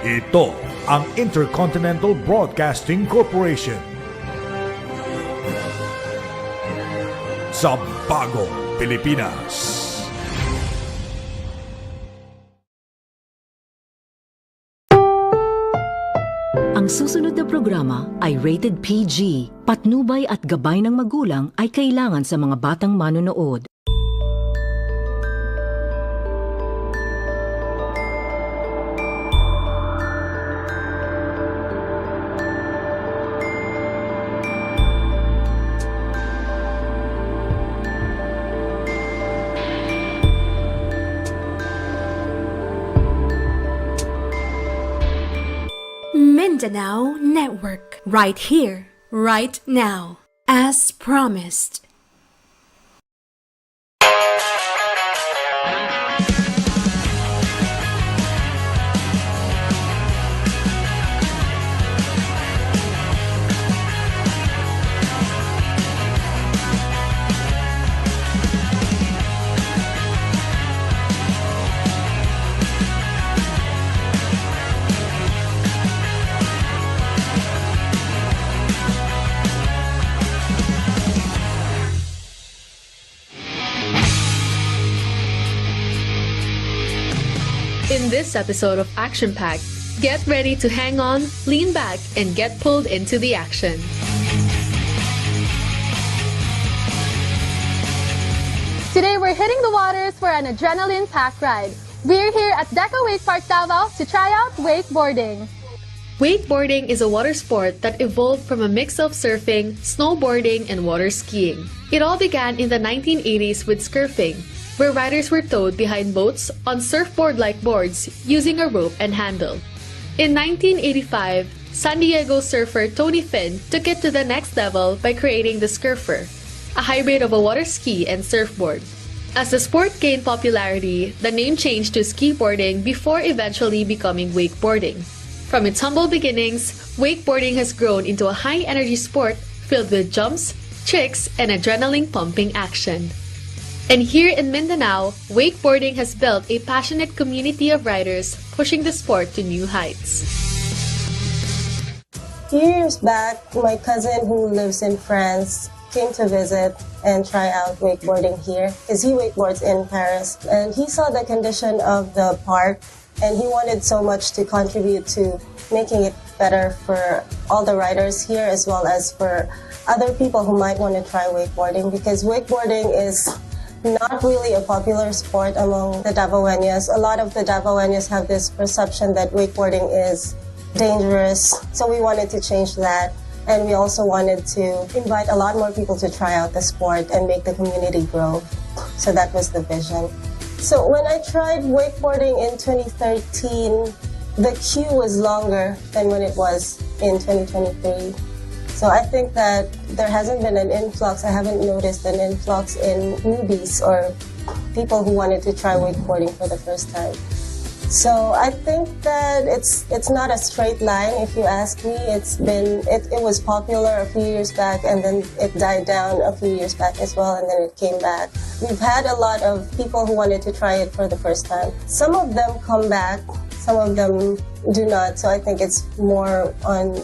Ito ang Intercontinental Broadcasting Corporation. Sa bagong Pilipinas. Ang susunod na programa ay rated PG. Patnubay at gabay ng magulang ay kailangan sa mga batang manonood. Mindanao Network, right here, right now, as promised. In this episode of Action Packed, get ready to hang on, lean back, and get pulled into the action. Today we're hitting the waters for an adrenaline-packed ride. We're here at Deca Wake Park, Davao to try out wakeboarding. Wakeboarding is a water sport that evolved from a mix of surfing, snowboarding, and water skiing. It all began in the 1980s with surfing, where riders were towed behind boats on surfboard-like boards using a rope and handle. In 1985, San Diego surfer Tony Finn took it to the next level by creating the Surfer, a hybrid of a water ski and surfboard. As the sport gained popularity, the name changed to skiboarding before eventually becoming wakeboarding. From its humble beginnings, wakeboarding has grown into a high-energy sport filled with jumps, tricks, and adrenaline-pumping action. And here in Mindanao, wakeboarding has built a passionate community of riders pushing the sport to new heights. A few years back, my cousin who lives in France came to visit and try out wakeboarding here because he wakeboards in Paris. And he saw the condition of the park and he wanted so much to contribute to making it better for all the riders here as well as for other people who might want to try wakeboarding, because wakeboarding is not really a popular sport among the Davaoeños. A lot of the Davaoeños have this perception that wakeboarding is dangerous, so we wanted to change that. And we also wanted to invite a lot more people to try out the sport and make the community grow. So that was the vision. So when I tried wakeboarding in 2013, the queue was longer than when it was in 2023. So I think that there hasn't been an influx. I haven't noticed an influx in newbies or people who wanted to try wakeboarding for the first time. So I think that it's not a straight line. If you ask me, it was popular a few years back and then it died down a few years back as well, and then it came back. We've had a lot of people who wanted to try it for the first time. Some of them come back, some of them do not. So I think it's more on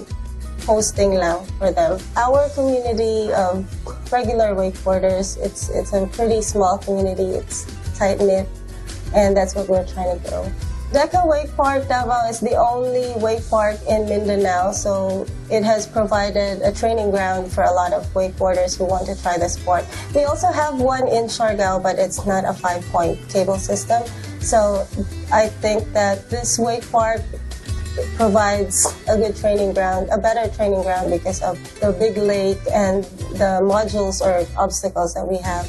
posting lang for them. Our community of regular wakeboarders, it's a pretty small community. It's tight-knit, and that's what we're trying to grow. Deca Wake Park, Davao is the only wake park in Mindanao, so it has provided a training ground for a lot of wakeboarders who want to try the sport. We also have one in Siargao, but it's not a 5-point cable system. So I think that this wake park provides a good training ground, a better training ground because of the big lake and the modules or obstacles that we have.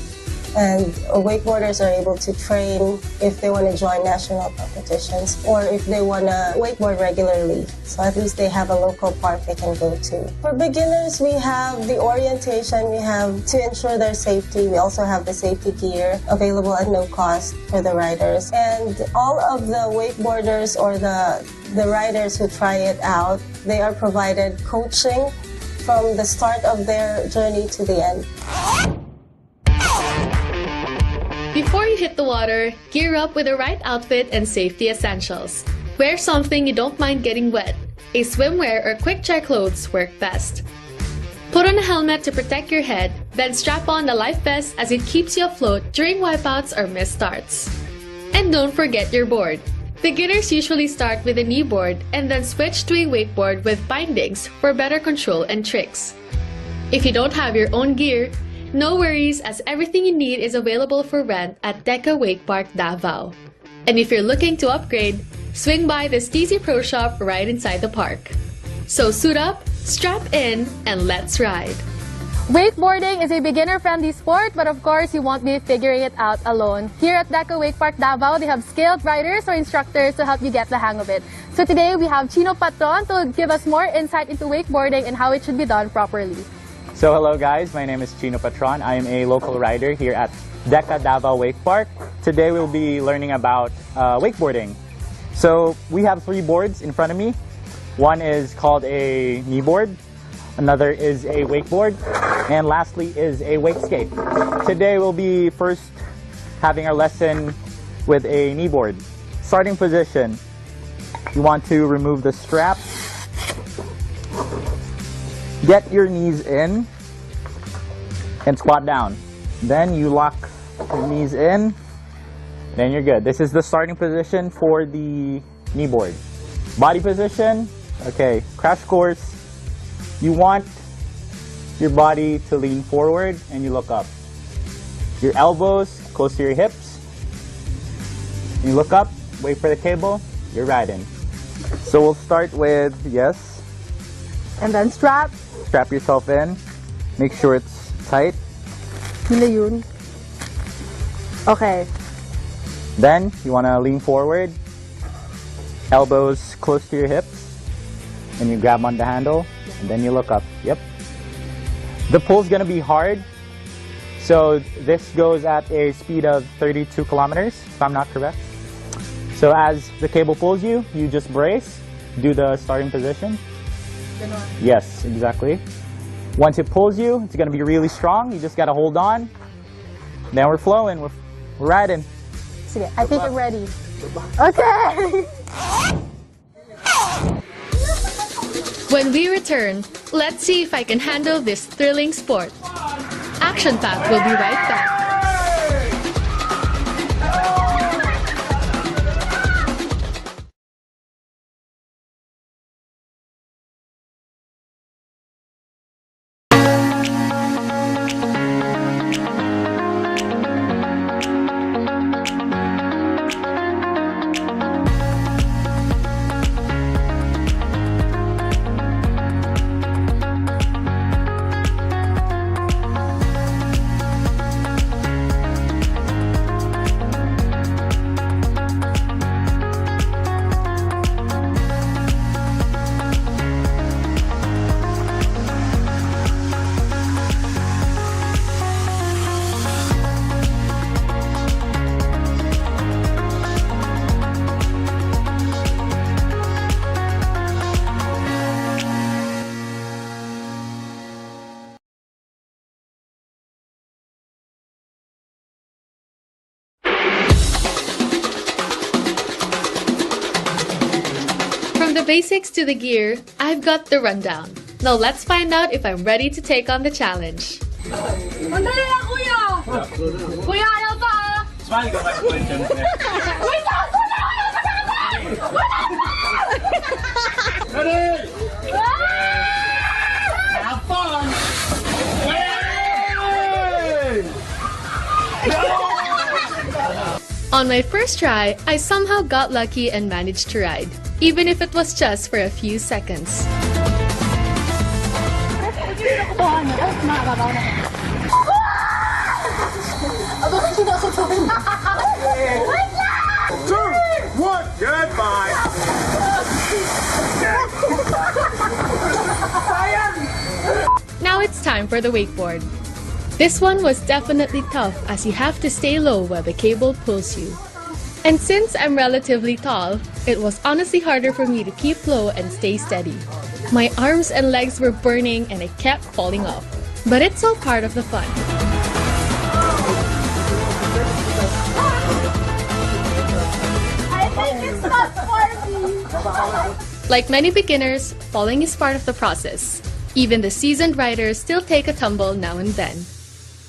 And wakeboarders are able to train if they want to join national competitions or if they want to wakeboard regularly. So at least they have a local park they can go to. For beginners, we have the orientation. We have to ensure their safety. We also have the safety gear available at no cost for the riders. And all of the wakeboarders or the riders who try it out, they are provided coaching from the start of their journey to the end. Before you hit the water, gear up with the right outfit and safety essentials. Wear something you don't mind getting wet. A swimwear or quick dry clothes work best. Put on a helmet to protect your head, then strap on the life vest as it keeps you afloat during wipeouts or missed starts. And don't forget your board. Beginners usually start with a knee board and then switch to a wakeboard with bindings for better control and tricks. If you don't have your own gear, no worries, as everything you need is available for rent at Deca Wake Park, Davao. And if you're looking to upgrade, swing by the Steezy Pro Shop right inside the park. So suit up, strap in, and let's ride. Wakeboarding is a beginner-friendly sport, but of course, you won't be figuring it out alone. Here at Deca Wake Park, Davao, they have skilled riders or instructors to help you get the hang of it. So today, we have Chino Patron to give us more insight into wakeboarding and how it should be done properly. So hello guys, my name is Chino Patron. I am a local rider here at Deca Davao Wake Park. Today we'll be learning about wakeboarding. So we have 3 boards in front of me. One is called a knee board, another is a wakeboard, and lastly is a wake skate. Today we'll be first having our lesson with a knee board. Starting position, you want to remove the strap. Get your knees in and squat down. Then you lock your knees in, then you're good. This is the starting position for the knee board. Body position, okay, crash course. You want your body to lean forward and you look up. Your elbows close to your hips. You look up, wait for the cable, you're riding. So we'll start with, yes. And then strap. Strap yourself in. Make sure it's tight. Yun yun. Okay. Then you want to lean forward. Elbows close to your hips. And you grab on the handle. And then you look up. Yep. The pull's going to be hard. So this goes at a speed of 32 kilometers, if I'm not correct. So as the cable pulls you, you just brace. Do the starting position. Yes, exactly. Once it pulls you, it's going to be really strong. You just got to hold on. Then we're flowing. We're riding. Sige, I think I'm ready. Okay! When we return, let's see if I can handle this thrilling sport. Action Pack will be right back. From the basics to the gear, I've got the rundown. Now let's find out if I'm ready to take on the challenge. Mandali na, kuya! Kuya, ayaw ka! Smile ka ba? Wait lang! Kuya! Ready? Have fun! On my first try, I somehow got lucky and managed to ride, even if it was just for a few seconds. Goodbye! Now it's time for the wakeboard. This one was definitely tough as you have to stay low while the cable pulls you. And since I'm relatively tall, it was honestly harder for me to keep low and stay steady. My arms and legs were burning and I kept falling off. But it's all part of the fun. I think it's not for me! Like many beginners, falling is part of the process. Even the seasoned riders still take a tumble now and then.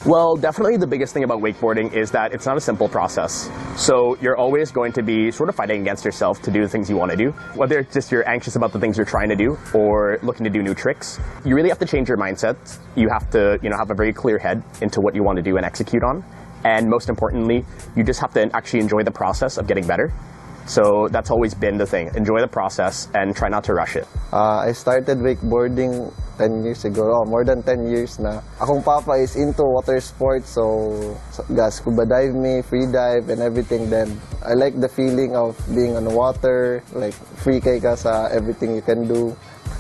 Well, definitely the biggest thing about wakeboarding is that it's not a simple process. So you're always going to be sort of fighting against yourself to do the things you want to do. Whether it's just you're anxious about the things you're trying to do or looking to do new tricks, you really have to change your mindset. You have to, have a very clear head into what you want to do and execute on. And most importantly, you just have to actually enjoy the process of getting better. So that's always been the thing. Enjoy the process and try not to rush it. I started wakeboarding 10 years ago, more than 10 years na. Akong papa is into water sports, so scuba dive me, free dive and everything. Then I like the feeling of being on the water, like free kay ka sa everything you can do.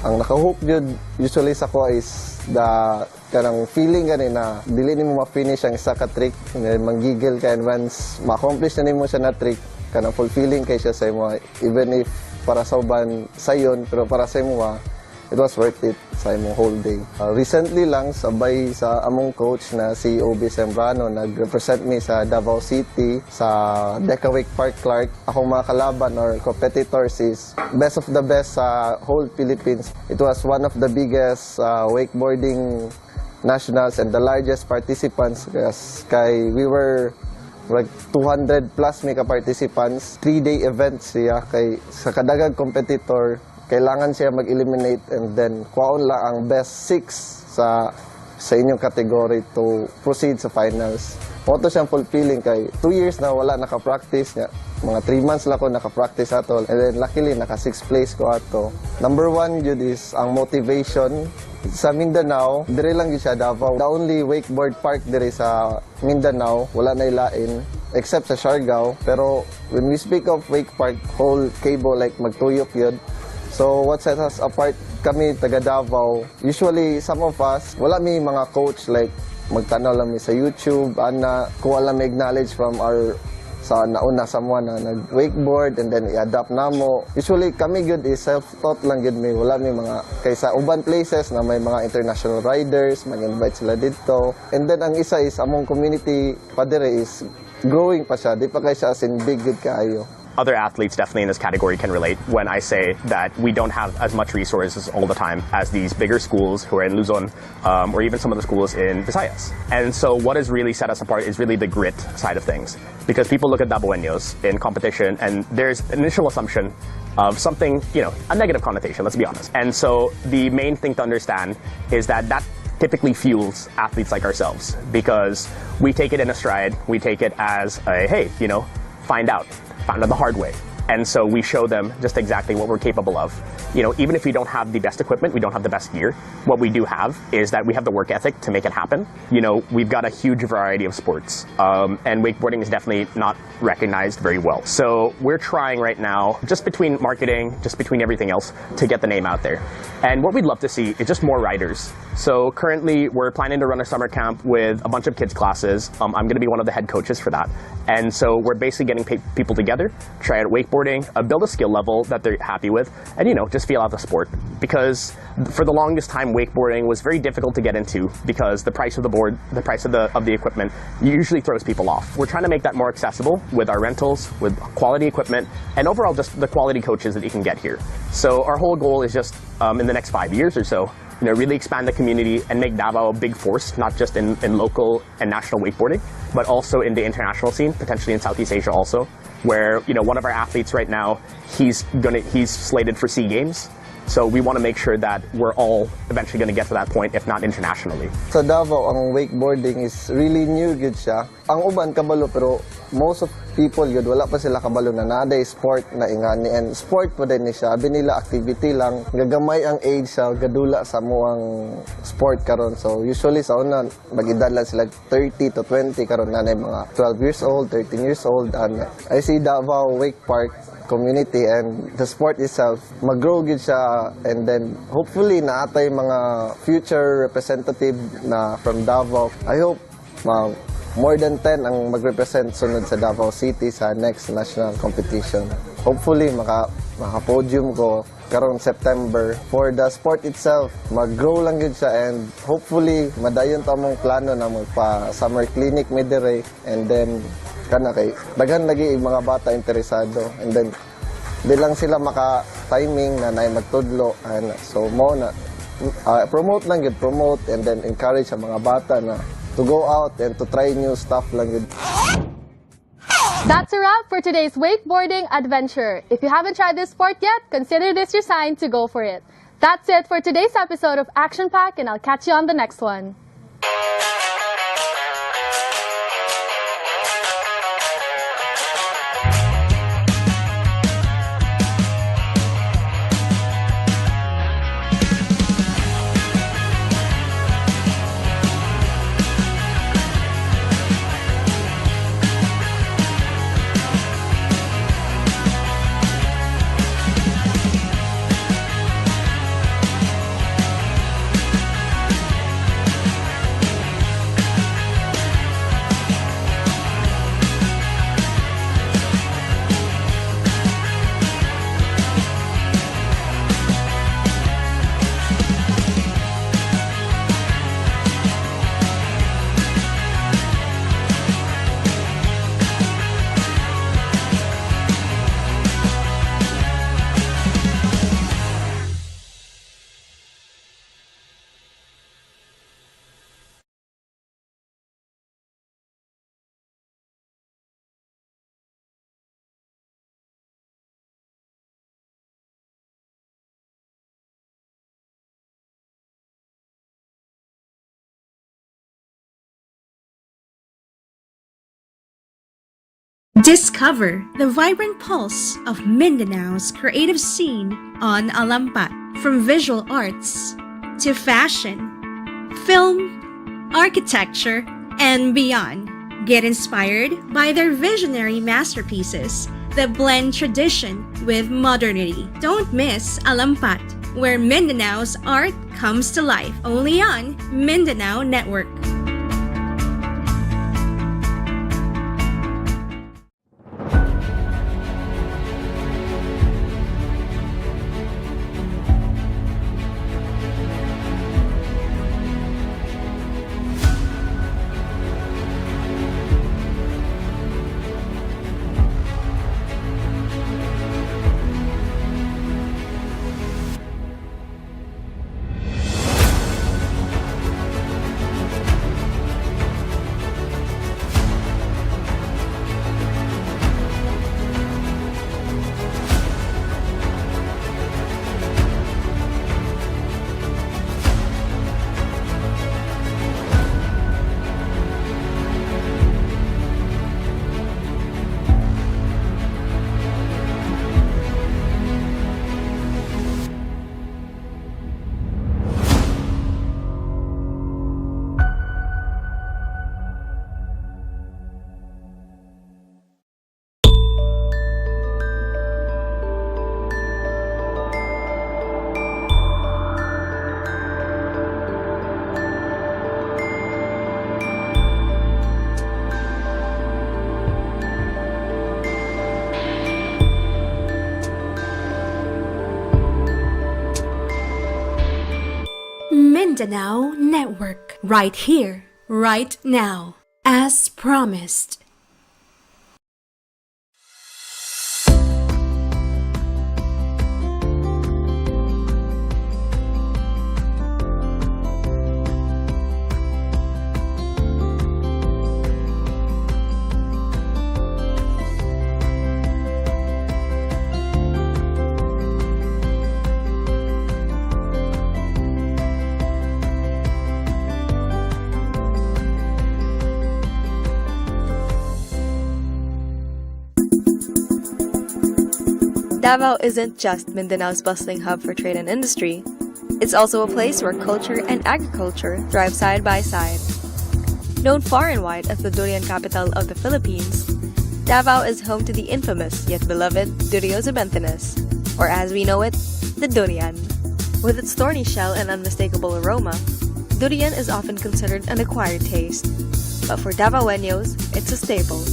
Ang nakahook yun usually sa ko is the kanang feeling gani na dili nimo ma-finish ang isa ka trick, manggigil ka, and once ma-accomplish na nimo siya na trick, kanang fulfilling kay siya sa imo, even if para sa uban sayon, pero para sa imo it was worth it sa imong whole day. Recently lang, sabay sa among coach na si Obi Sembrano, nag-represent me sa Davao City, sa Decawake Park Clark. Akong mga kalaban or competitors is best of the best sa whole Philippines. It was one of the biggest wakeboarding nationals and the largest participants. Kay we were like 200 plus may ka-participants. 3-day event siya. Kay sa kadagag competitor, kailangan siya mag-eliminate and then kuhaon lang ang best 6 sa inyong category to proceed sa finals. Oto siyang fulfilling kay 2 years na wala naka-practice niya. Mga 3 months lang ako naka-practice ato. And then luckily naka 6th place ko ato. Number 1 yun is ang motivation. Sa Mindanao, dire lang yun siya Davao. The only wakeboard park dire sa Mindanao, wala na ilain except sa Siargao. Pero when we speak of wake park, whole cable like magtuyok yun. So what sets us apart, kami taga Davao, usually some of us, wala may mga coach like magtanaw lang mi sa YouTube, kuha lang may knowledge from our sa nauna someone na nag-wakeboard and then i-adapt namo. Usually kami good is self-taught lang gud mi, wala may mga kaysa uban places na may mga international riders, mag-invite sila dito. And then ang isa is among community padere is growing pa siya, di pa kay siya as in big good kaayo. Other athletes definitely in this category can relate when I say that we don't have as much resources all the time as these bigger schools who are in Luzon or even some of the schools in Visayas. And so what has really set us apart is really the grit side of things. Because people look at Dabueños in competition and there's an initial assumption of something, a negative connotation, let's be honest. And so the main thing to understand is that typically fuels athletes like ourselves because we take it in a stride, we take it as a, hey, found out the hard way. And so we show them just exactly what we're capable of. Even if we don't have the best equipment, we don't have the best gear, what we do have is that we have the work ethic to make it happen. We've got a huge variety of sports, and wakeboarding is definitely not recognized very well. So we're trying right now, just between marketing, just between everything else, to get the name out there. And what we'd love to see is just more riders. So currently we're planning to run a summer camp with a bunch of kids classes. I'm going to be one of the head coaches for that. And so we're basically getting people together, try out wakeboarding, build a skill level that they're happy with, and just feel out the sport. Because for the longest time, wakeboarding was very difficult to get into because the price of the board, the price of the equipment usually throws people off. We're trying to make that more accessible with our rentals, with quality equipment, and overall just the quality coaches that you can get here. So our whole goal is just in the next 5 years or so, really expand the community and make Davao a big force, not just in local and national wakeboarding, but also in the international scene, potentially in Southeast Asia also, where one of our athletes right now, he's slated for SEA Games. So we want to make sure that we're all eventually going to get to that point, if not internationally. Sa Davao, ang wakeboarding is really new good siya. Ang uban kabalo, pero most of people yun, wala pa sila kabalo na naday sport na ingani. And sport pa din siya. Abi nila activity lang. Gagamay ang age sa gadula sa muang sport karon. So usually sa una, mag-edad lang sila 30 to 20 karon na mga 12 years old, 13 years old. And I see Davao Wake Park community and the sport itself mag-grow gid siya, and then hopefully naatay mga future representative na from Davao. I hope more than 10 ang mag-represent sunod sa Davao City sa next national competition. Hopefully maka-podium ko karong September. For the sport itself, mag-grow lang gid siya, and hopefully madayon ta mong plano na magpa summer clinic midire, and then kana kay daghan lagi mga bata interesado, and then Di lang sila maka-timing na naay magtudlo. So mo na, promote lang yun, promote and then encourage sa mga bata na to go out and to try new stuff lang yun. That's a wrap for today's wakeboarding adventure. If you haven't tried this sport yet, consider this your sign to go for it. That's it for today's episode of Action Pack, and I'll catch you on the next one. Discover the vibrant pulse of Mindanao's creative scene on Alampat. From visual arts to fashion, film, architecture, and beyond. Get inspired by their visionary masterpieces that blend tradition with modernity. Don't miss Alampat, where Mindanao's art comes to life, only on Mindanao Network. Mindanao Network, right here, right now, as promised. Davao isn't just Mindanao's bustling hub for trade and industry. It's also a place where culture and agriculture thrive side by side. Known far and wide as the durian capital of the Philippines, Davao is home to the infamous yet beloved Durio Zubentinas, or as we know it, the durian. With its thorny shell and unmistakable aroma, durian is often considered an acquired taste. But for Davaoeños, it's a staple,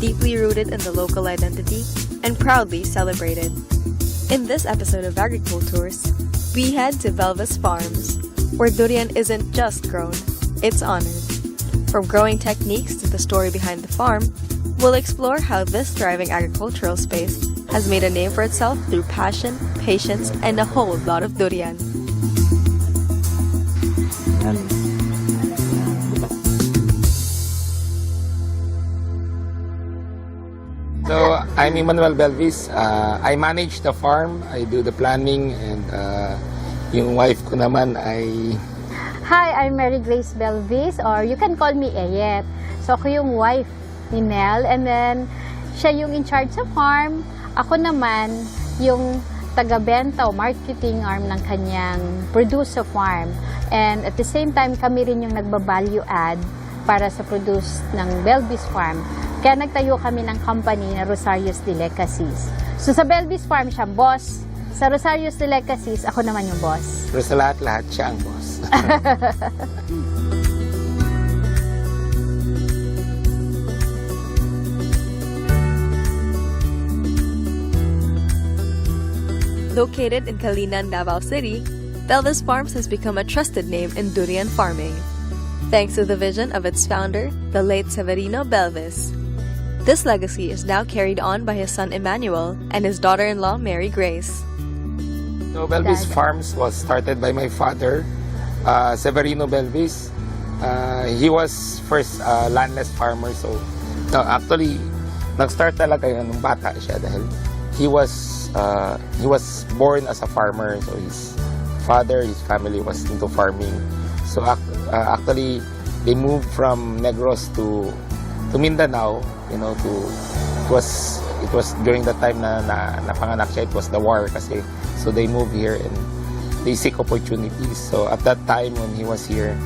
deeply rooted in the local identity and proudly celebrated. In this episode of Agricultures, we head to Velva's Farms, where durian isn't just grown, it's honored. From growing techniques to the story behind the farm, We'll explore how this thriving agricultural space has made a name for itself through passion, patience, and a whole lot of durian. So, I'm Emmanuel Belvis. I manage the farm, I do the planning, and yung wife ko naman ay... Hi, I'm Mary Grace Belvis, or you can call me Eyet. So, ako yung wife ni Nel, and then siya yung in charge sa farm. Ako naman yung taga-benta o marketing arm ng kanyang produce sa farm. And at the same time, kami rin yung nagba-value add para sa produce ng Belvis Farm. Kaya nagtayo kami ng company na Rosarios Delicacies. So sa Belvis Farm siya boss. Sa Rosarios Delicacies, ako naman yung boss. Pero sa lahat-lahat, siya ang boss. Located in Calinan, Davao City, Belvis Farms has become a trusted name in durian farming, thanks to the vision of its founder, the late Severino Belvis. This legacy is now carried on by his son Emmanuel and his daughter-in-law Mary Grace. So Belvis Farms was started by my father, Severino Belvis. He was first landless farmer, so actually nag-start talaga yun nung bata siya dahil he was born as a farmer, so his father, his family was into farming. So actually they moved from Negros to Mindanao, you know, it was during the time na napanganak siya, it was the war kasi. So they moved here and they seek opportunities. So at that time when he was here,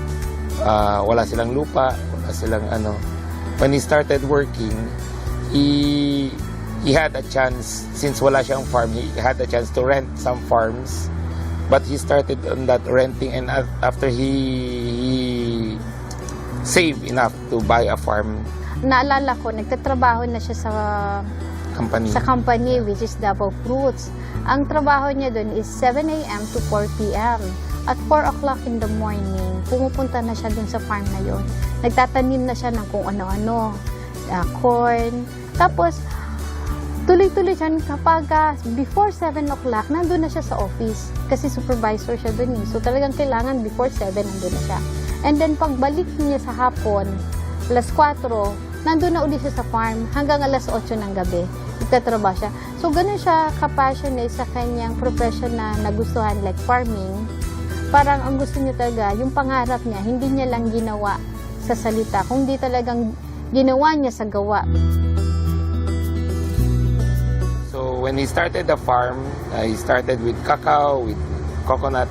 wala silang lupa, wala silang ano. When he started working, he had a chance, since wala siyang farm, he had a chance to rent some farms. But he started on that renting, and after he saved enough to buy a farm. Naalala ko, nagtatrabaho na siya sa company which is Davao Fruits. Ang trabaho niya doon is 7 a.m. to 4 p.m. At 4 o'clock in the morning, pumupunta na siya doon sa farm na yon. Nagtatanim na siya ng kung ano-ano, corn. Tapos, tuloy-tuloy siya kapag before 7 o'clock, nandun na siya sa office. Kasi supervisor siya dun eh. So talagang kailangan before 7, nandun na siya. And then pagbalik niya sa hapon, alas 4, nandun na ulit siya sa farm hanggang alas 8 ng gabi. Nagtatrabaho siya. So ganun siya ka-passionate sa kanyang profession na nagustuhan, like farming. Parang ang gusto niya talaga, yung pangarap niya, hindi niya lang ginawa sa salita, kundi talagang ginawa niya sa gawa. So when he started the farm, he started with cacao, with coconut,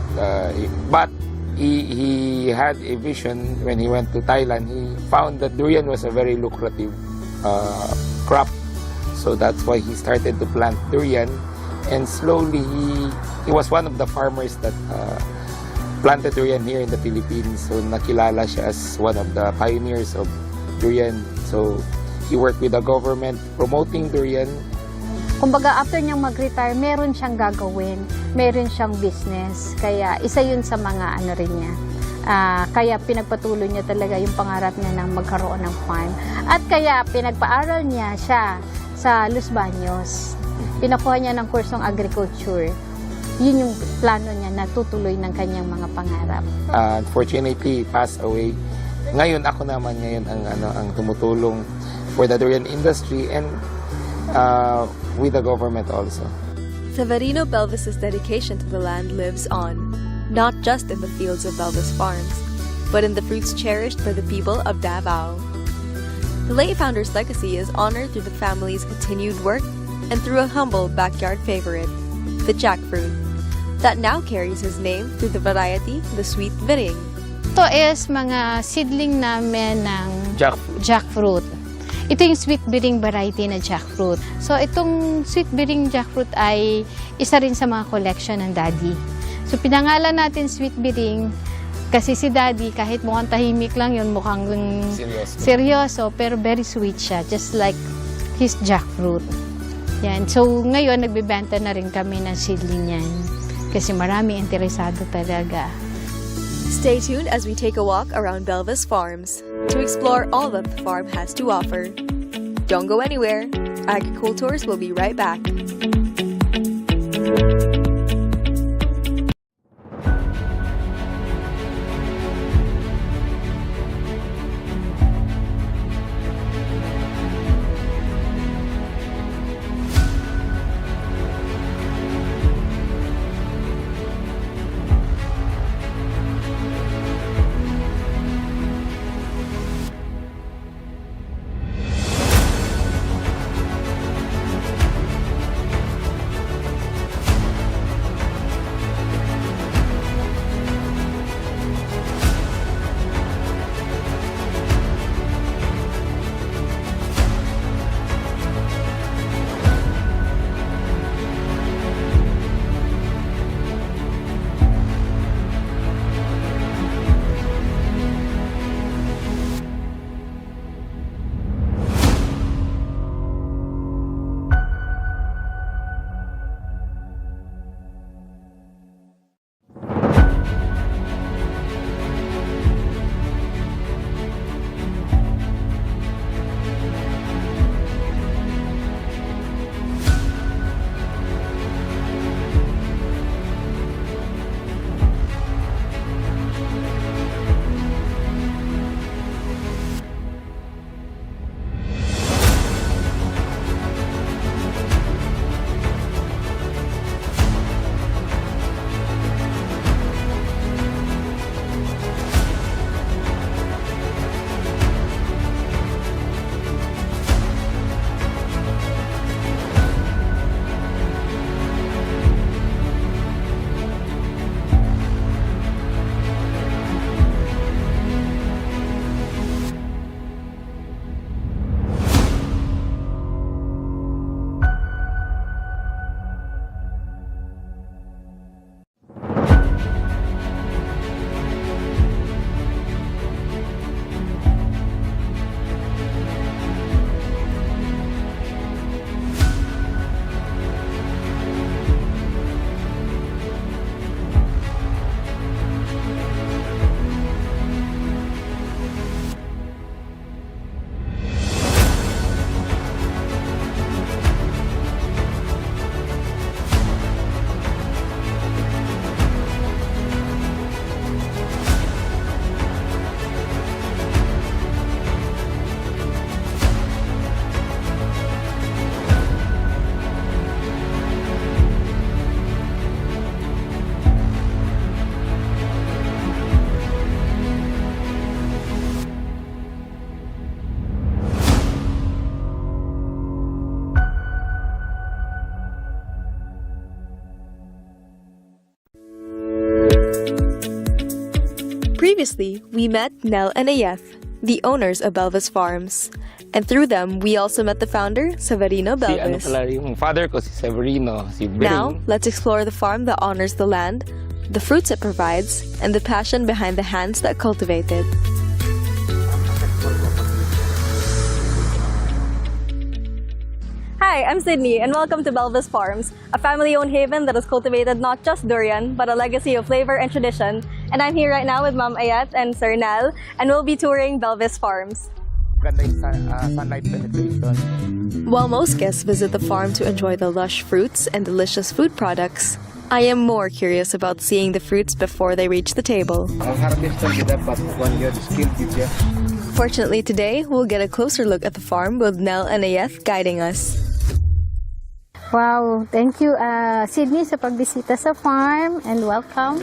but he had a vision when he went to Thailand. He found that durian was a very lucrative crop. So that's why he started to plant durian. And slowly, he was one of the farmers that planted durian here in the Philippines. So nakilala siya as one of the pioneers of durian. So he worked with the government promoting durian. Kumbaga, after niyang mag-retire, meron siyang gagawin, meron siyang business. Kaya isa yun sa mga ano rin niya. Kaya pinagpatuloy niya talaga yung pangarap niya na magkaroon ng farm. At kaya pinagpaaral niya siya sa Los Baños. Pinakuha niya ng kursong agriculture. Yun yung plano niya na tutuloy ng kanyang mga pangarap. Unfortunately, passed away. Ngayon, ako naman ang tumutulong for the durian industry and with the government also. Severino Belvis's dedication to the land lives on, not just in the fields of Belvis Farms, but in the fruits cherished by the people of Davao. The late founder's legacy is honored through the family's continued work and through a humble backyard favorite, the jackfruit, that now carries his name through the variety, the sweet biring. Ito is mga seedling namin ng jackfruit. Ito yung sweet biring variety na jackfruit. So itong sweet biring jackfruit ay isa rin sa mga collection ng Daddy. So pinangalan natin sweet biring kasi si Daddy kahit mukhang tahimik lang yun, mukhang seryoso, pero very sweet siya, just like his jackfruit. Yan. So ngayon nagbebenta na rin kami ng seedling yan kasi marami interesado talaga. Stay tuned as we take a walk around Belvis Farms to explore all that the farm has to offer. Don't go anywhere. Agricultors will be right back. Previously, we met Nell and Ayeth, the owners of Belvis Farms. And through them, we also met the founder, Severino Belvis. Yung father ko si Severino, si Bering. Now, let's explore the farm that honors the land, the fruits it provides, and the passion behind the hands that cultivate it. Hi, I'm Sydney, and welcome to Belvis Farms, a family-owned haven that has cultivated not just durian, but a legacy of flavor and tradition. And I'm here right now with Ma'am Ayeth and Sir Nel, and we'll be touring Belvis Farms. Sunlight penetration. While most guests visit the farm to enjoy the lush fruits and delicious food products, I am more curious about seeing the fruits before they reach the table. Fortunately today, we'll get a closer look at the farm with Nell and Ayeth guiding us. Wow, thank you Sydney sa pagbisita sa farm and welcome.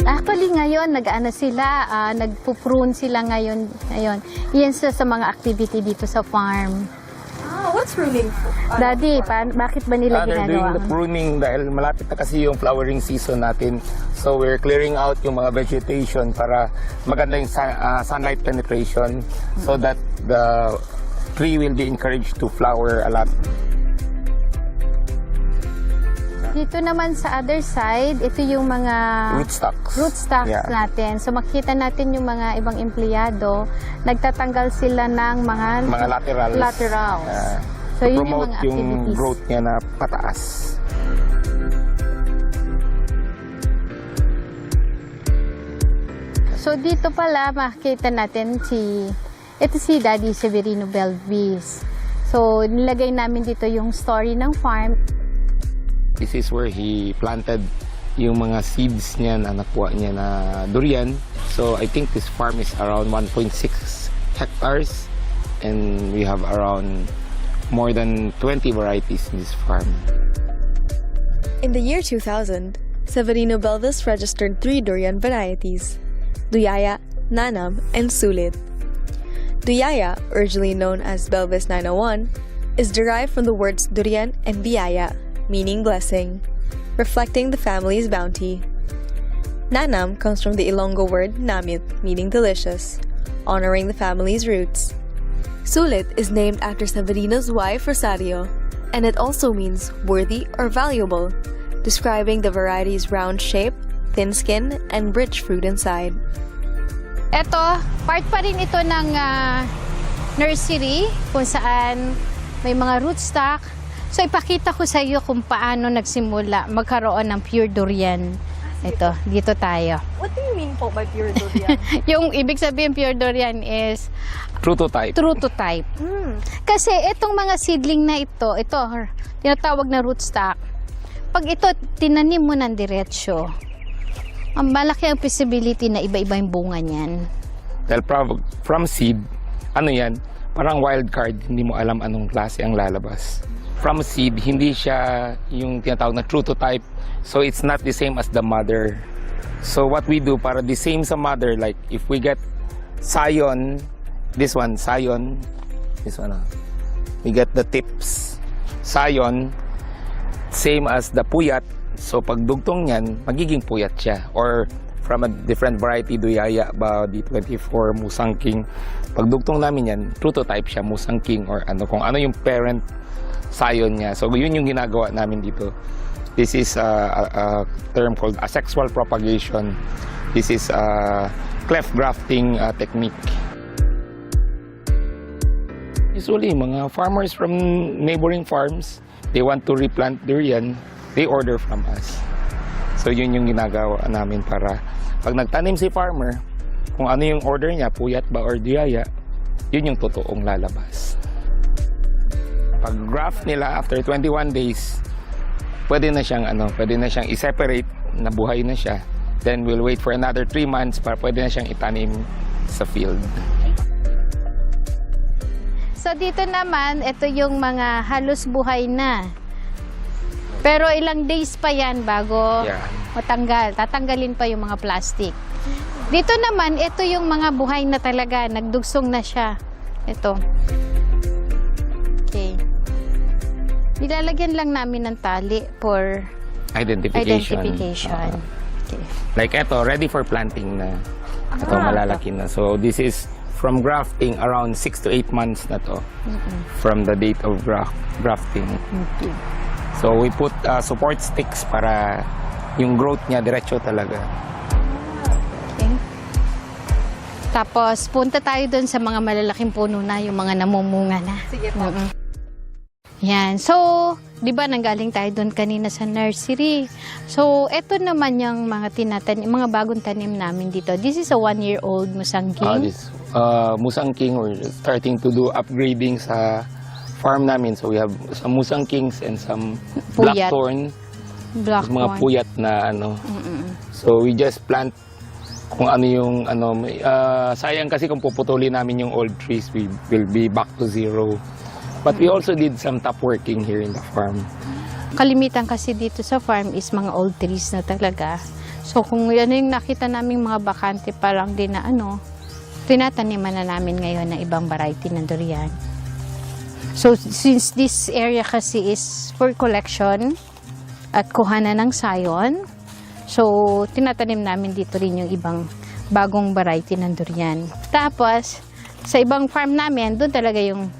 Actually ngayon nag-ano sila, nagpo-prune sila ngayon. Iyan sa mga activity dito sa farm. What's pruning? Daddy, bakit ba nila They're doing ginagawa? the pruning dahil malapit na kasi yung flowering season natin. So we're clearing out yung mga vegetation para maganda yung sunlight penetration so that the tree will be encouraged to flower a lot. Dito naman sa other side, ito yung mga rootstocks natin. So makikita natin yung mga ibang empleyado, nagtatanggal sila ng mga laterals. So yun yung mga activities. Yung growth niya na pataas. So dito pala makikita natin ito si Daddy Severino Belvis. So nilagay namin dito yung story ng farm. This is where he planted yung mga seeds niya na nakuha niya na durian. So I think this farm is around 1.6 hectares and we have around more than 20 varieties in this farm. In the year 2000, Severino Belvis registered 3 durian varieties: Duyaya, Nanam, and Sulit. Duyaya, originally known as Belvis 901, is derived from the words durian and biyaya, meaning blessing, reflecting the family's bounty. Nanam comes from the Ilonggo word namit, meaning delicious, honoring the family's roots. Sulit is named after Severino's wife Rosario, and it also means worthy or valuable, describing the variety's round shape, thin skin, and rich fruit inside. Ito, part pa rin ito ng nursery kung saan may mga rootstock. So ipakita ko sa iyo kung paano nagsimula magkaroon ng pure durian. Ito, dito tayo. What do you mean po by pure durian? Yung ibig sabihin pure durian is True to type. True to type. Kasi itong mga seedling na ito tinatawag na rootstock. Pag ito tinanim mo ng diretsyo, ang malaki ang possibility na iba-iba yung bunga niyan. Dahil from seed, ano yan, parang wild card, hindi mo alam anong klase ang lalabas. From seed, hindi siya yung tinatawag na true to type, so it's not the same as the mother. So what we do, para the same sa mother, like if we get scion, this one, we get the tips, scion, same as the puyat. So pag dugtong niyan, magiging puyat siya. Or from a different variety, Duyaya, D24, Musangking. Pag dugtong namin yan, true to type siya, Musangking, or kung ano yung parent scion niya. So yun yung ginagawa namin dito. This is a term called asexual propagation. This is a cleft grafting technique. Usually, mga farmers from neighboring farms, they want to replant durian, they order from us. So yun yung ginagawa namin para pag nagtanim si farmer, kung ano yung order niya, puyat ba or duyaya, yun yung totoong lalabas. Pag graft nila after 21 days, pwede na siyang i-separate, na buhay na siya. Then we'll wait for another 3 months para pwede na siyang itanim sa field. So dito naman, ito yung mga halos buhay na. Pero ilang days pa yan bago matanggal. Tatanggalin pa yung mga plastic. Dito naman, ito yung mga buhay na talaga. Nagdugsong na siya. Ito. Okay. Nilalagyan lang namin ng tali for identification. Okay. Like ito, ready for planting na. Ito malalaki na. So this is from grafting, around 6 to 8 months na to. From the date of grafting. Okay. So we put support sticks para yung growth niya diretso talaga. Okay. Tapos punta tayo doon sa mga malalaking puno na, yung mga namumunga na. Sige po. Yan. So, di ba nanggaling tayo doon kanina sa nursery. So, eto naman yung mga bagong tanim namin dito. This is a 1-year-old musangking. Musangking, we're starting to do upgrading sa farm namin. So we have some musangkings and some blackthorn. Mga puyat na So we just plant kung ano yung sayang kasi kung puputulin namin yung old trees, we will be back to zero. But we also did some top working here in the farm. Kalimitan kasi dito sa farm is mga old trees na talaga. So kung yan yung nakita naming mga bakante pa lang din na tinataniman na namin ngayon ng ibang variety ng durian. So, since this area kasi is for collection at kuhanan ng sayon, so, tinatanim namin dito rin yung ibang bagong variety ng durian. Tapos, sa ibang farm namin, doon talaga yung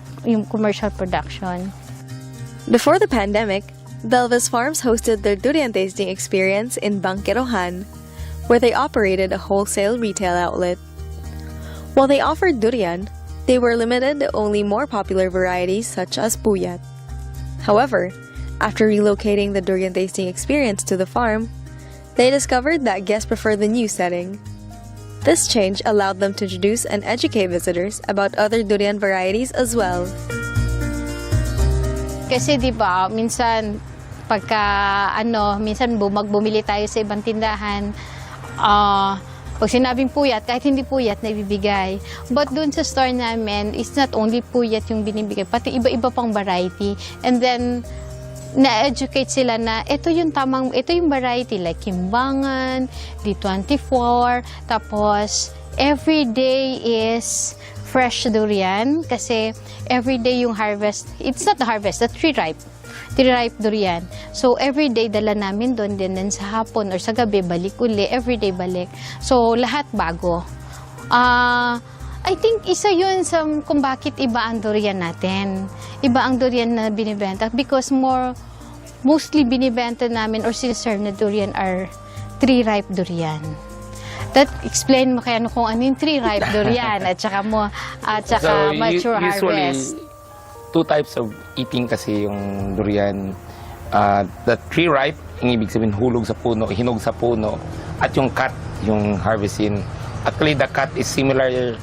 commercial production. Before the pandemic, Belvis Farms hosted their durian tasting experience in Bangkerohan, where they operated a wholesale retail outlet. While they offered durian, they were limited to only more popular varieties such as puyat. However, after relocating the durian tasting experience to the farm, they discovered that guests prefer the new setting. This change allowed them to introduce and educate visitors about other durian varieties as well. Kasi 'di ba, minsan minsan bumili tayo sa ibang tindahan, pag sinabing puyat, kahit hindi puyat, naibibigay. But dun sa store namin, it's not only puyat yung binibigay, pati iba-iba pang variety. And then, na-educate sila na ito yung variety, like Kimbangan, D24, tapos every day is fresh durian, kasi every day yung harvest, it's not the harvest, the tree-ripe durian. So, everyday dala namin doon din sa hapon or sa gabi, balik uli, everyday balik. So, lahat bago. I think isa yun sa kung bakit iba ang durian natin. Iba ang durian na binibenta because mostly binibenta namin or siniserve na durian are tree-ripe durian. That explain mo kaya kung ano yung tree-ripe durian at saka mature harvest. Two types of eating kasi yung durian. The tree ripe, yung ibig sabihin hulog sa puno, hinog sa puno, at yung cut, yung harvesting. Actually, the cut is similar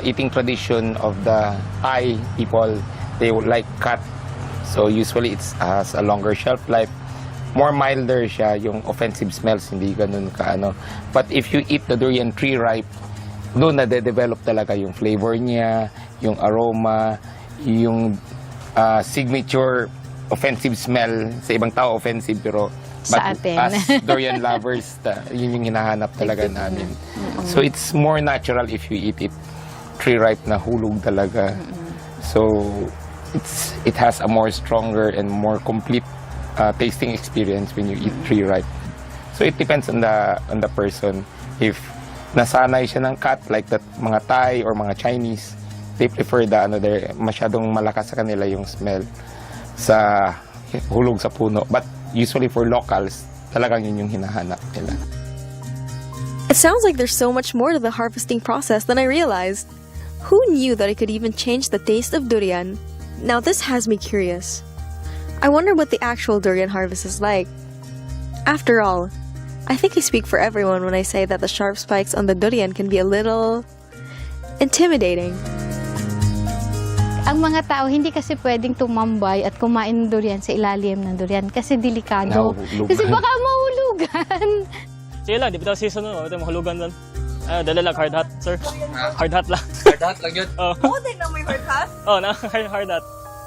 eating tradition of the Thai people. They would like cut. So usually it has a longer shelf life. More milder siya, yung offensive smells, hindi ganun kaano. But if you eat the durian tree ripe, doon na-develop talaga yung flavor niya, yung aroma, yung signature offensive smell. Sa ibang tao offensive, pero sa atin, as durian lovers, yun yung hinahanap talaga namin. So it's more natural if you eat it tree ripe na hulog talaga. So it has a more stronger and more complete tasting experience when you eat tree ripe. So it depends on the person. If nasanay siya ng cut like that mga Thai or mga Chinese, they prefer masyadong malakas sa kanila yung smell sa hulog sa puno. But usually for locals, talagang yun yung hinahanap nila. It sounds like there's so much more to the harvesting process than I realized. Who knew that it could even change the taste of durian? Now this has me curious. I wonder what the actual durian harvest is like. After all, I think I speak for everyone when I say that the sharp spikes on the durian can be a little intimidating. Ang mga tao hindi kasi pwedeng tumambay at kumain ng durian sa ilalim ng durian kasi delikado. Kasi baka mahulugan. Sige lang, di ba season mo? Ito mahulugan doon. Dala lang hard hat, sir. Hard hat lang. Hard hat lang yun? Oh, they know my hard hat? Oh, hard hat.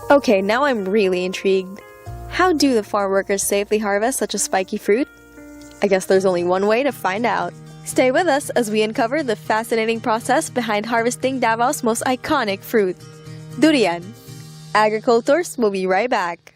Okay, now I'm really intrigued. How do the farm workers safely harvest such a spiky fruit? I guess there's only one way to find out. Stay with us as we uncover the fascinating process behind harvesting Davao's most iconic fruit, durian. Agricultors will be right back.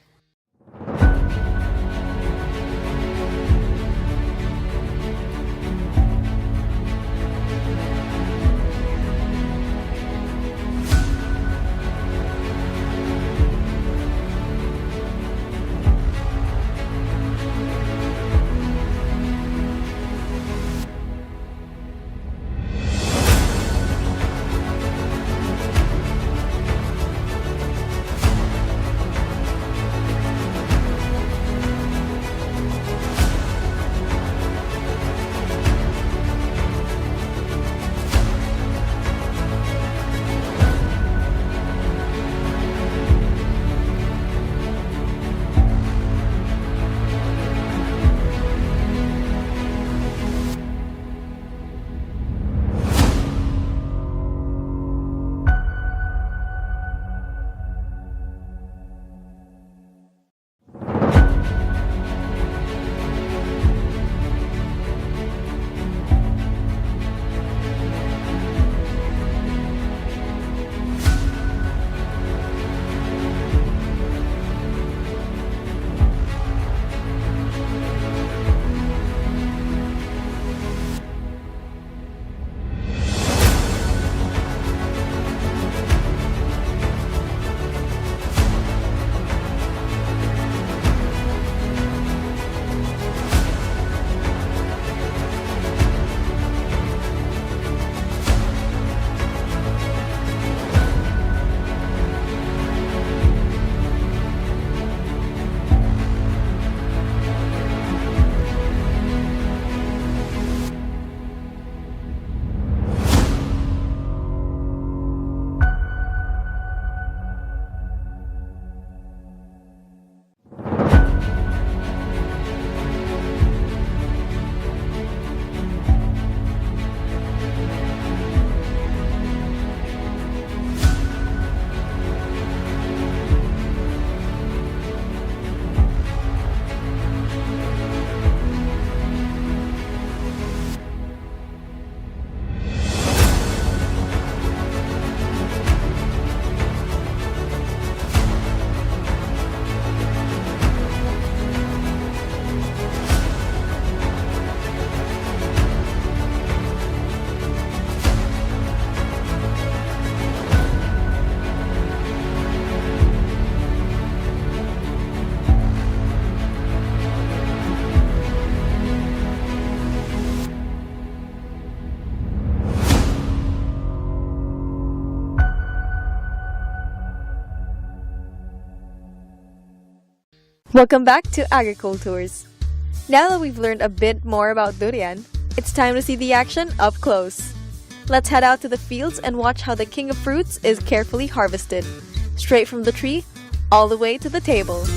Welcome back to Agricultures. Now that we've learned a bit more about durian, it's time to see the action up close. Let's head out to the fields and watch how the king of fruits is carefully harvested, straight from the tree all the way to the table.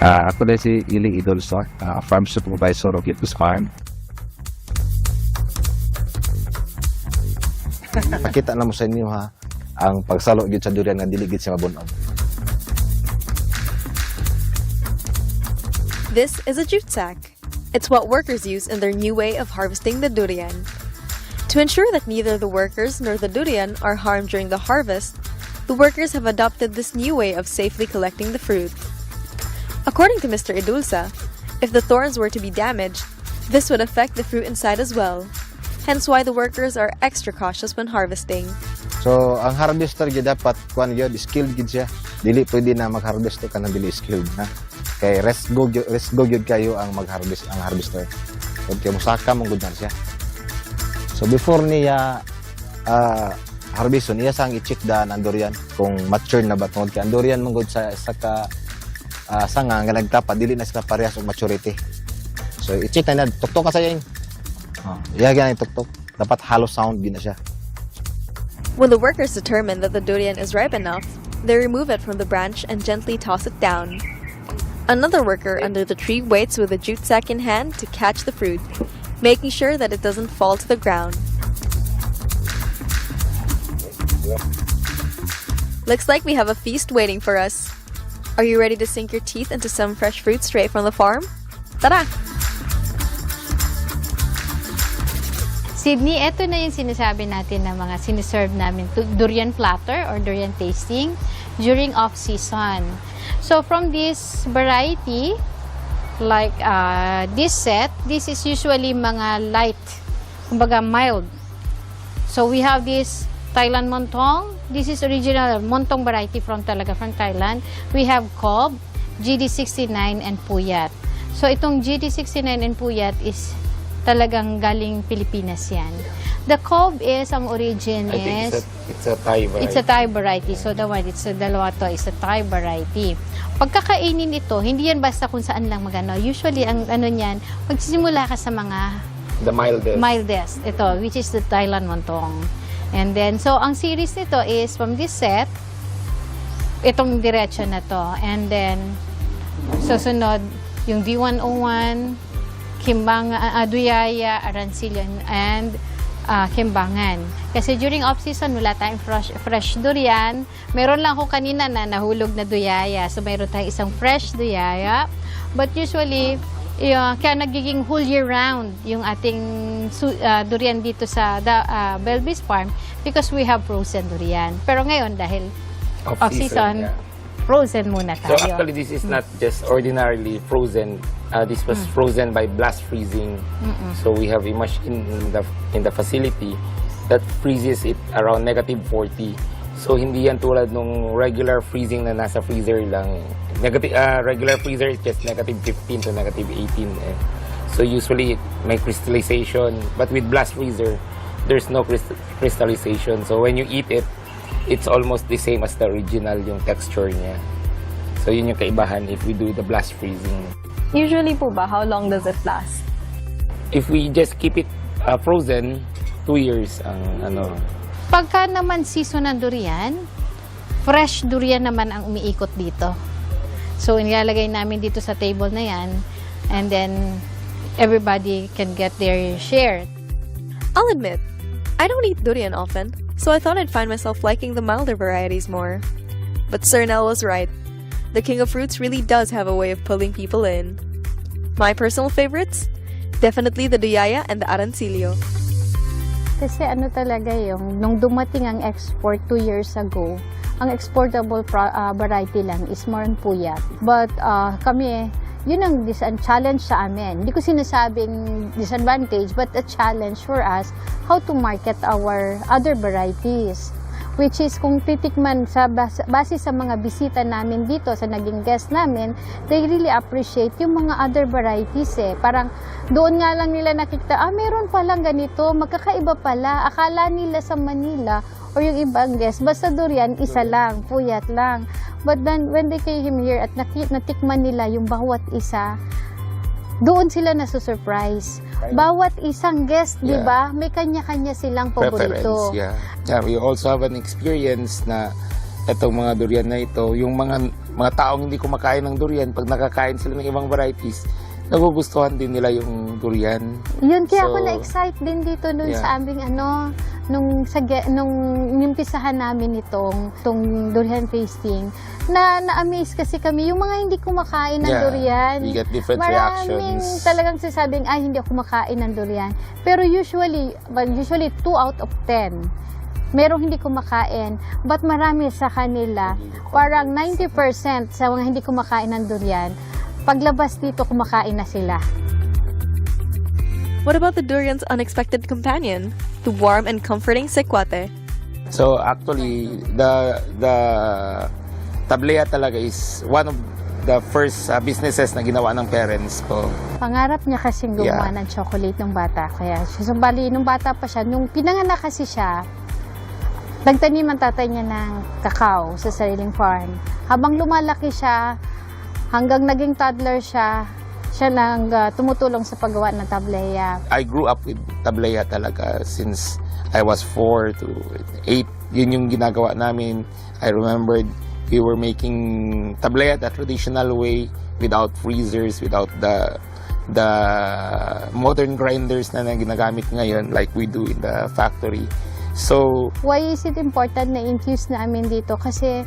Ako na si Iling Idolsar, farm supervisor of Gitbus Farm. Pakita na mo sa inyo ha, ang pagsalo gyud sa durian nga dili gid siya mabunon. This is a jute sack. It's what workers use in their new way of harvesting the durian. To ensure that neither the workers nor the durian are harmed during the harvest, the workers have adopted this new way of safely collecting the fruit. According to Mr. Idulsa, if the thorns were to be damaged, this would affect the fruit inside as well. Hence why the workers are extra cautious when harvesting. So, ang harvester gyud dapat kuan gyud skilled gyud siya. Dili pwede na mag-harvest ka na dili skilled na. Kay rest go gyud kayo ang mag-harvest ang harvester. Okay, musaka mong gud siya. So before niya harveston, iya sang i-check da ang durian kung mature na ba tungod kay ang durian mong gud sa ka sanga nga nagtapa dili na sila parehas og maturity. So i-check na tuktok ka sa yan. Iya gyud tuktok. Dapat hollow sound gid na siya. When the workers determine that the durian is ripe enough, they remove it from the branch and gently toss it down. Another worker under the tree waits with a jute sack in hand to catch the fruit, making sure that it doesn't fall to the ground. Looks like we have a feast waiting for us. Are you ready to sink your teeth into some fresh fruit straight from the farm? Tara! Sydney, ito na yung sinasabi natin na mga siniserve namin, durian platter or durian tasting during off-season. So from this variety, like this set, this is usually mga light, kumbaga mild. So we have this Thailand Montong. This is original Montong variety from Thailand. We have Cob, GD69 and Puyat. So itong GD69 and Puyat is talagang galing Pilipinas yan. The Cob is, ang origin is... It's a Thai variety. It's a Thai variety. So the one, it's a dalawa to, is a Thai variety. Pagkakainin ito, hindi yan basta kung saan lang magano. Usually, ang ano niyan, magsisimula ka sa mga... The mildest. Mildest. Ito, which is the Thailand Montong. And then, so ang series nito is from this set, itong diretso na to. And then, susunod, yung V101, Duyaya, Arancillo, and Kimbangan. Kasi during off-season, wala tayong fresh durian. Meron lang ako kanina na nahulog na duyaya. So, mayroon tayong isang fresh duyaya. But usually, kaya nagiging whole year round yung ating durian dito sa Belvis Farm because we have frozen durian. Pero ngayon, dahil off-season, frozen muna tayo. So actually, this is not just ordinarily frozen. This was frozen by blast freezing. So we have a machine in the facility that freezes it around -40. So hindi yan tulad nung regular freezing na nasa freezer lang. Regular freezer is just -15 to -18. So usually may crystallization, but with blast freezer, there's no crystallization. So when you eat it, it's almost the same as the original yung texture niya. So yun yung kaibahan if we do the blast freezing. Usually po ba, how long does it last? If we just keep it frozen, 2 years ang ano. Pagka naman season ng durian, fresh durian naman ang umiikot dito. So inilalagay namin dito sa table na yan, and then everybody can get their share. I'll admit, I don't eat durian often, so I thought I'd find myself liking the milder varieties more. But Sir Nell was right. The king of fruits really does have a way of pulling people in. My personal favorites? Definitely the Duyaya and the Arancillo. Kasi ano talaga yung, nung dumating ang export 2 years ago, ang exportable variety lang is more on Puyat. But kami, yun ang challenge sa amin. Hindi ko sinasabing disadvantage, but a challenge for us how to market our other varieties. which is kung titikman base sa mga bisita namin dito, sa naging guest namin, they really appreciate yung mga other varieties eh. Parang doon nga lang nila nakikita, meron palang ganito, magkakaiba pala. Akala nila sa Manila or yung ibang guest, basta durian, isa lang, puyat lang. But then when they came here at natikman nila yung bawat isa, doon sila nasusurprise. Bawat isang guest, di ba, may kanya-kanya silang paborito. Yeah. We also have an experience na itong mga durian na ito, yung mga taong hindi kumakain ng durian, pag nakakain sila ng ibang varieties, nagugustuhan din nila yung durian. Yun, kaya ako na-excite din dito dun sa aming nung nimpisahan namin itong durian tasting, na-amaze kasi kami, yung mga hindi kumakain ng durian. We get different maraming reactions. Talagang sasabing, hindi ako kumakain ng durian. Pero usually 2 out of 10. Merong hindi kumakain, but marami sa kanila, parang 90% sa mga hindi kumakain ng durian, paglabas dito, kumakain na sila. What about the durian's unexpected companion, the warm and comforting sikwate? So actually, the tablea talaga is one of the first businesses na ginawa ng parents ko. Pangarap niya kasing gumawa ng chocolate nung bata. Kaya, bali, nung bata pa siya, nung pinanganak kasi siya, nagtanim ang tatay niya ng kakao sa sariling farm. Habang lumalaki siya, hanggang naging toddler siya nang tumutulong sa paggawa ng tablea. I grew up with tablea talaga since I was 4 to 8. Yun yung ginagawa namin. I remembered we were making tablea the traditional way, without freezers, without the modern grinders na ginagamit ngayon like we do in the factory. So, why is it important na infuse namin dito? Kasi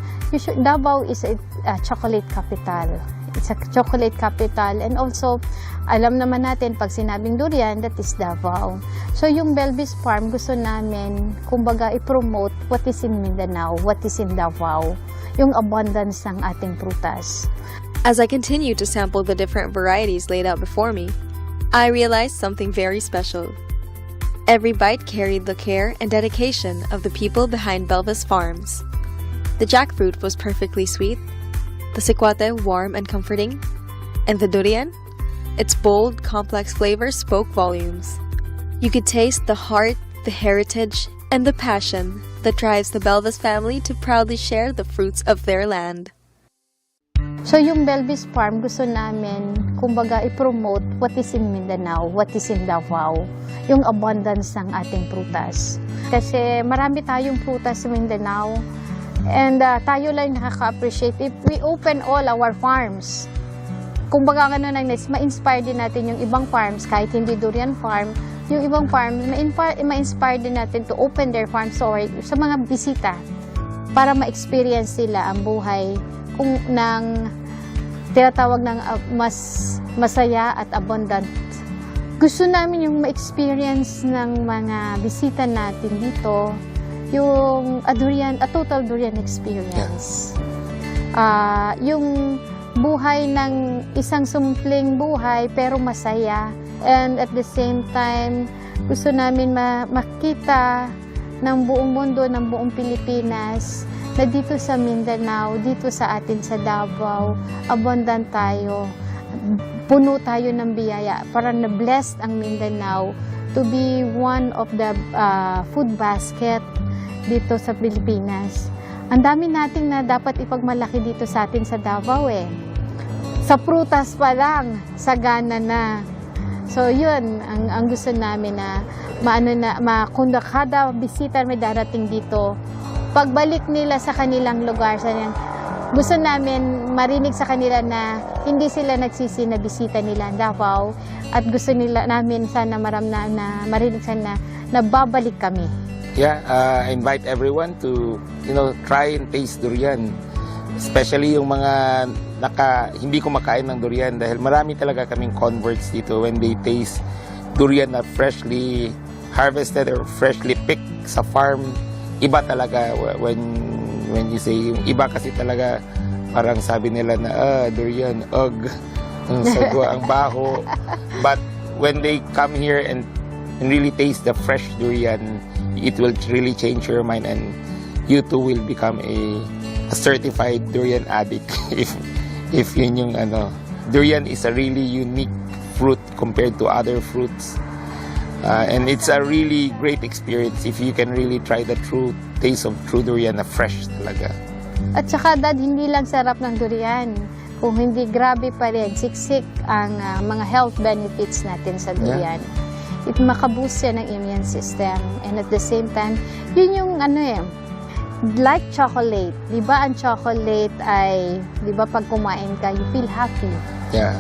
Davao is a chocolate capital. It's a chocolate capital. And also, alam naman natin, pag sinabing durian, that is Davao. So, yung Belvis Farm, gusto namin, kumbaga, i-promote what is in Mindanao, what is in Davao, yung abundance ng ating prutas. As I continue to sample the different varieties laid out before me, I realized something very special. Every bite carried the care and dedication of the people behind Belvis Farms. The jackfruit was perfectly sweet, the sikwate warm and comforting, and the durian, its bold, complex flavor spoke volumes. You could taste the heart, the heritage, and the passion that drives the Belvis family to proudly share the fruits of their land. So yung Belvis Farm, gusto namin, kumbaga, i-promote what is in Mindanao, what is in Davao, yung abundance ng ating prutas. Kasi marami tayong prutas sa Mindanao, and tayo lang nakaka-appreciate if we open all our farms. Kumbaga, ma-inspire din natin yung ibang farms, kahit hindi durian farm, yung ibang farm, ma-inspire din natin to open their farms sa mga bisita para ma-experience sila ang buhay ng tinatawag ng mas masaya at abundant. Gusto namin yung ma-experience ng mga bisita natin dito yung a total durian experience. Yung buhay ng isang simpleng buhay pero masaya. And at the same time, gusto namin makita ng buong mundo, ng buong Pilipinas, na dito sa Mindanao, dito sa atin sa Davao, abundant tayo. Puno tayo ng biyaya. Parang na-blessed ang Mindanao to be one of the food basket dito sa Pilipinas. Ang dami nating na dapat ipagmalaki dito sa atin sa Davao eh. Sa prutas pa lang, sagana na. So yun, ang gusto namin na kung kada bisita may darating dito, pagbalik nila sa kanilang lugar, gusto namin marinig sa kanila na hindi sila nagsisi na bisita nila ang Davao, at gusto namin sana marinig sana na babalik kami. Yeah, I invite everyone to try and taste durian. Especially yung mga hindi kumakain ng durian, dahil marami talaga kaming converts dito when they taste durian na freshly harvested or freshly picked sa farm. Iba talaga when you say, yung iba kasi talaga parang sabi nila na durian, ang sagwa, ang baho. But when they come here and really taste the fresh durian, it will really change your mind, and you too will become a certified durian addict if yun yung ano. Durian is a really unique fruit compared to other fruits. And it's a really great experience if you can really try the true taste of true durian na fresh talaga. At saka, Dad, hindi lang sarap ng durian. Kung hindi, grabe pa rin, siksik ang mga health benefits natin sa durian. It makaboost yan ng immune system. And at the same time, yun yung like chocolate. Di ba ang chocolate ay, di ba pag kumain ka, you feel happy. Yeah.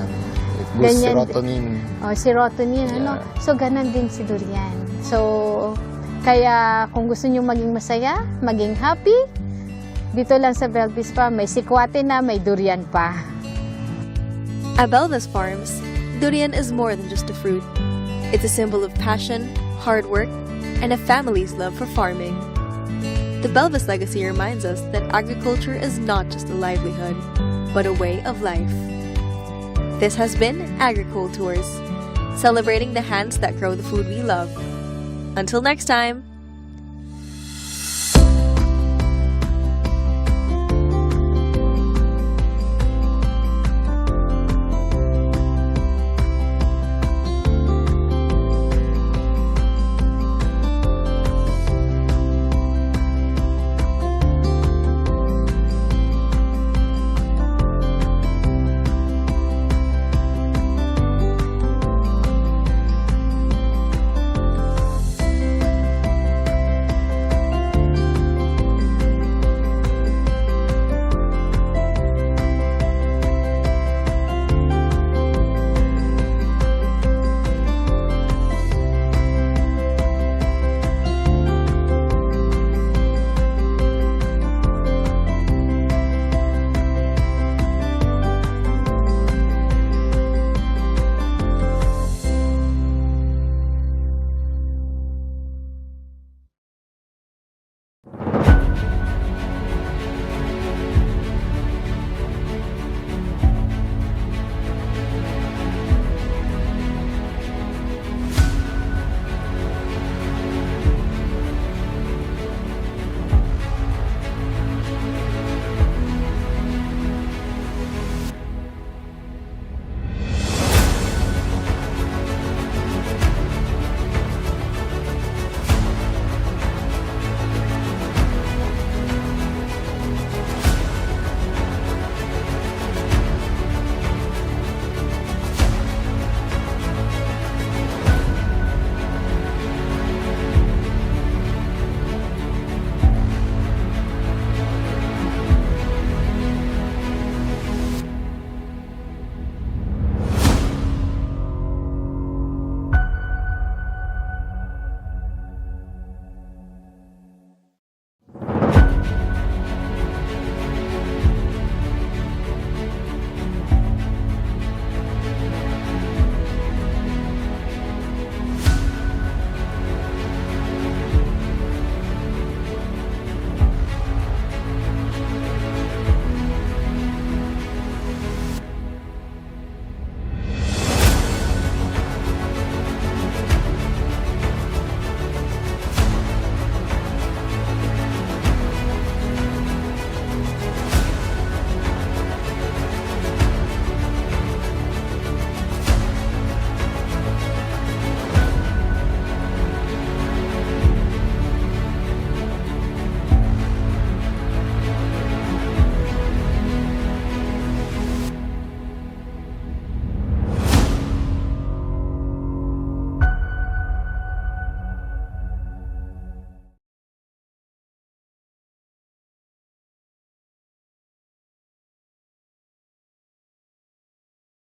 It boosts serotonin. Serotonin, So, ganun din si durian. So, kaya kung gusto nyo maging masaya, maging happy, dito lang sa Belvis Farm, may sikwate na, may durian pa. At Belvis Farms, durian is more than just a fruit. It's a symbol of passion, hard work, and a family's love for farming. The Belvis legacy reminds us that agriculture is not just a livelihood, but a way of life. This has been Agricultours, celebrating the hands that grow the food we love. Until next time!